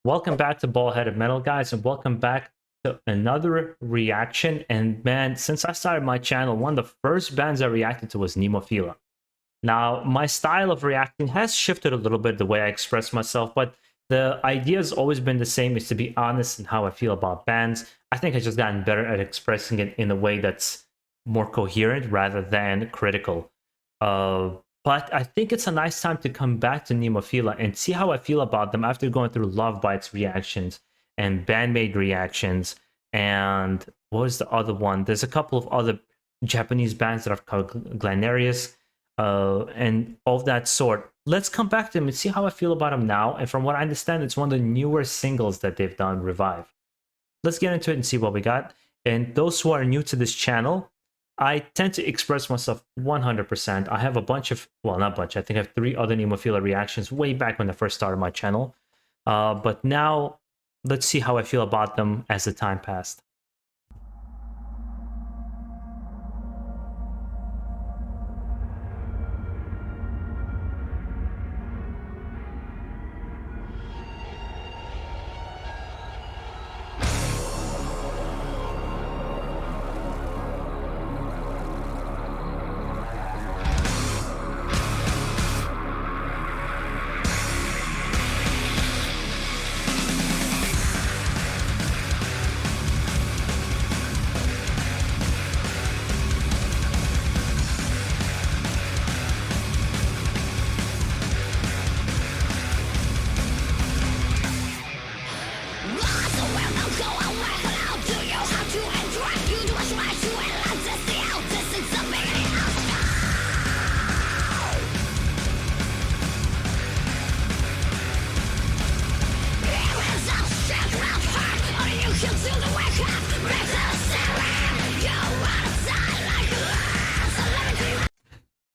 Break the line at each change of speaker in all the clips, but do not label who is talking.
Welcome back to BaldHeaded Metal, guys, and welcome back to another reaction. And man, since I started my channel, one of the first bands I reacted to was NEMOPHILA. Now, my style of reacting has shifted a little bit, the way I express myself, but the idea has always been the same, is to be honest in how I feel about bands. I think I've just gotten better at expressing it in a way that's more coherent rather than critical. But I think it's a nice time to come back to NEMOPHILA and see how I feel about them after going through Love Bites reactions and Bandmade reactions. And what was the other one? There's a couple of other Japanese bands that I've called Glanarius and all that sort. Let's come back to them and see how I feel about them now. And from what I understand, it's one of the newer singles that they've done, Revive. Let's get into it and see what we got. And those who are new to this channel, I tend to express myself 100%. I have a bunch of, well, not a bunch, I think I have 3 other NEMOPHILA reactions way back when I first started my channel. But now, let's see how I feel about them as the time passed.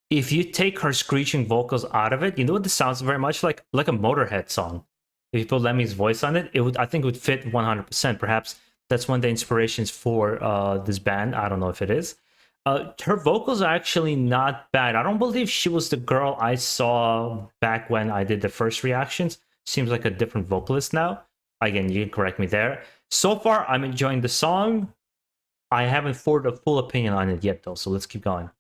If you take her screeching vocals out of it, you know what this sounds very much like a Motorhead song. If you put Lemmy's voice on it, I think it would fit 100%. Perhaps that's one of the inspirations for this band. I don't know if it is. Her vocals are actually not bad. I don't believe she was the girl I saw back when I did the first reactions. Seems like a different vocalist now. Again, you can correct me there. So far, I'm enjoying the song. I haven't formed a full opinion on it yet, though, so let's keep going.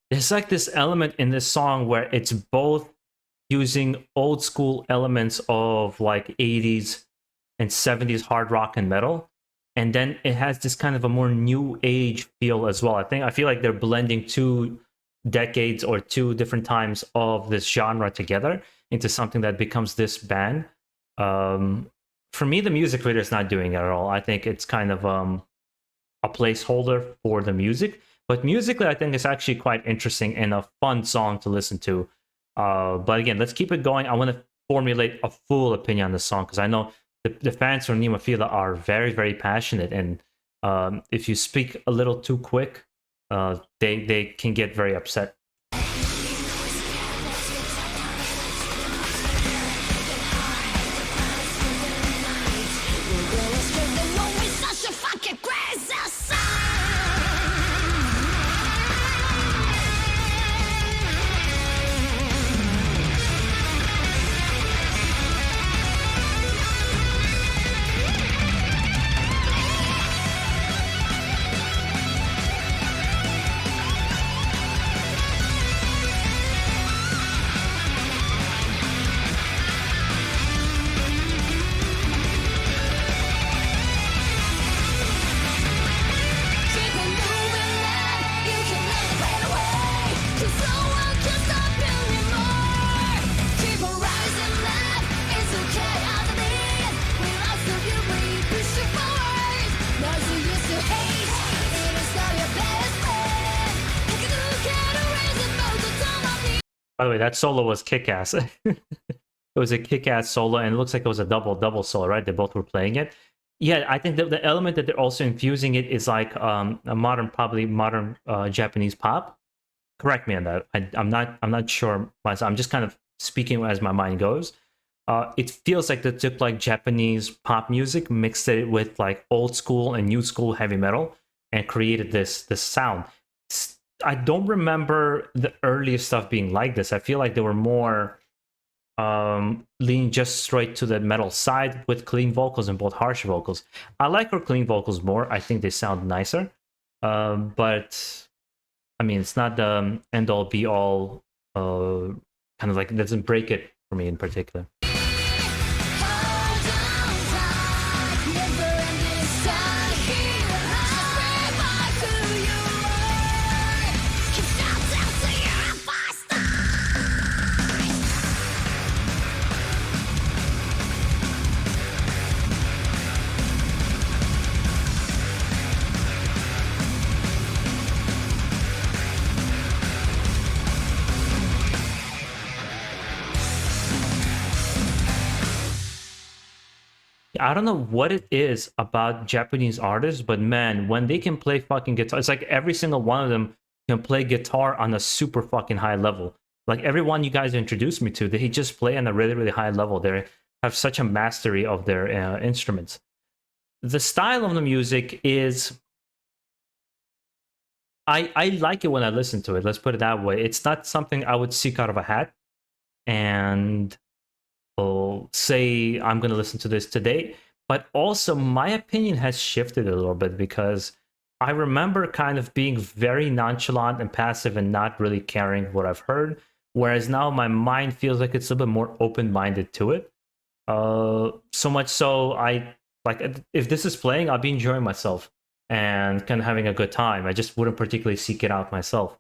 There's like this element in this song where it's both using old school elements of like 80s and 70s hard rock and metal, and then it has this kind of a more new age feel as well. I feel like they're blending 2 decades or 2 different times of this genre together into something that becomes this band. For me, the music video is not doing it at all. I think it's kind of a placeholder for the music. But musically, I think it's actually quite interesting and a fun song to listen to. But again, let's keep it going. I want to formulate a full opinion on the song because I know the fans from NEMOPHILA are very, very passionate. And if you speak a little too quick, they can get very upset. By the way, that solo was kick-ass. It was a kick-ass solo, and it looks like it was a double solo, right? They both were playing it. Yeah, I think the element that they're also infusing it is like a modern, probably modern Japanese pop. Correct me on that. I'm not sure myself. I'm just kind of speaking as my mind goes. It feels like they took like Japanese pop music, mixed it with like old school and new school heavy metal, and created this sound. I don't remember the earliest stuff being like this. I feel like they were more leaning just straight to the metal side with clean vocals and both harsh vocals. I like her clean vocals more. I think they sound nicer. But I mean, it's not the end all be all. Kind of like it doesn't break it for me in particular. I don't know what it is about Japanese artists, but man, when they can play fucking guitar, it's like every single one of them can play guitar on a super fucking high level. Like everyone you guys introduced me to, they just play on a really, really high level. They have such a mastery of their instruments. The style of the music is... I like it when I listen to it, let's put it that way. It's not something I would seek out of a hat and say I'm going to listen to this today. But also my opinion has shifted a little bit because I remember kind of being very nonchalant and passive and not really caring what I've heard, whereas now my mind feels like it's a little bit more open-minded to it. So much so I like, if this is playing, I'll be enjoying myself and kind of having a good time. I just wouldn't particularly seek it out myself.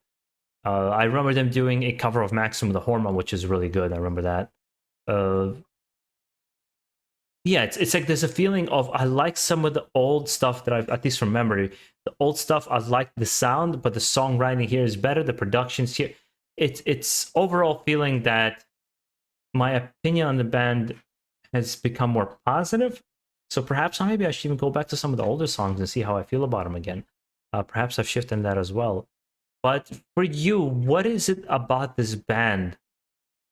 I remember them doing a cover of Maximum the Hormone, which is really good. I remember that. Yeah, it's like there's a feeling of I like some of the old stuff that I've, at least from memory, the old stuff I like the sound, but the songwriting here is better. The production's here. It's overall feeling that my opinion on the band has become more positive. So perhaps maybe I should even go back to some of the older songs and see how I feel about them again. Perhaps I've shifted in that as well. But for you, what is it about this band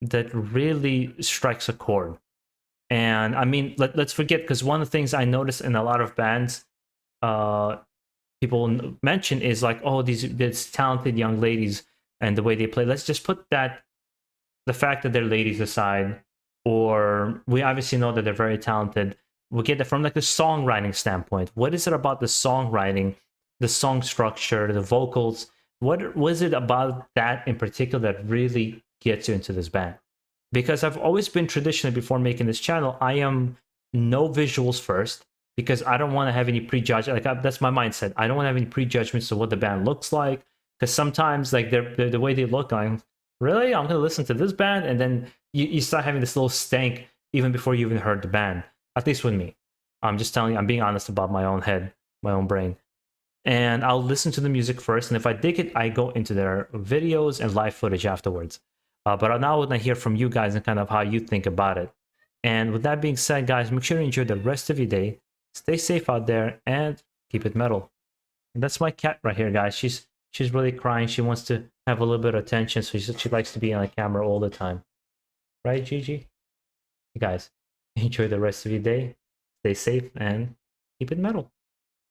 that really strikes a chord? And I mean, let's forget, because one of the things I noticed in a lot of bands, people mention is like, oh, these talented young ladies and the way they play. Let's just put that, the fact that they're ladies aside, or we obviously know that they're very talented. We get that from like the songwriting standpoint. What is it about the songwriting, the song structure, the vocals? What was it about that in particular that really gets you into this band? Because I've always been traditionally, before making this channel, I am no visuals first, because I don't want to have any prejudgment. Like that's my mindset. I don't want to have any prejudgments of what the band looks like, because sometimes like they're the way they look, I'm really, I'm going to listen to this band, and then you start having this little stank even before you even heard the band. At least with me, I'm just telling you, I'm being honest about my own head, my own brain. And I'll listen to the music first, and if I dig it, I go into their videos and live footage afterwards. But now I want to hear from you guys and kind of how you think about it. And with that being said, guys, make sure to enjoy the rest of your day. Stay safe out there and keep it metal. And that's my cat right here, guys. She's really crying. She wants to have a little bit of attention, so she likes to be on the camera all the time. Right, Gigi? You guys, enjoy the rest of your day. Stay safe and keep it metal.